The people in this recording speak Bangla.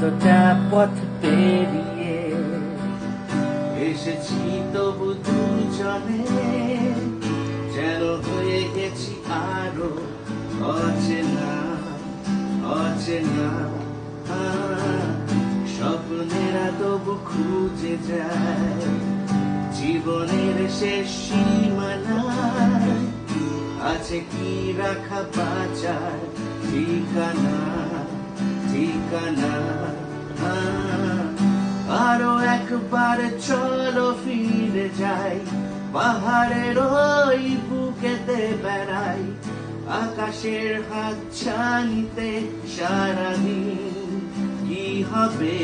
এতটা পথ পেরিয়ে এসেছি, তবু দুজনে যেন হয়ে গেছি আরো অচেনা অচেনা। স্বপ্নেরা তবু খুঁজে যায় জীবনের শেষ সীমানায়, আছে কি রাখা বাঁচার ঠিকানা ঠিকানা। আরো একবার চলো ফিরে যাই, পাহাড়ের ওই বুকেতে বেড়াই, আকাশের হাত ছানিতে সারাদিন কি হবে।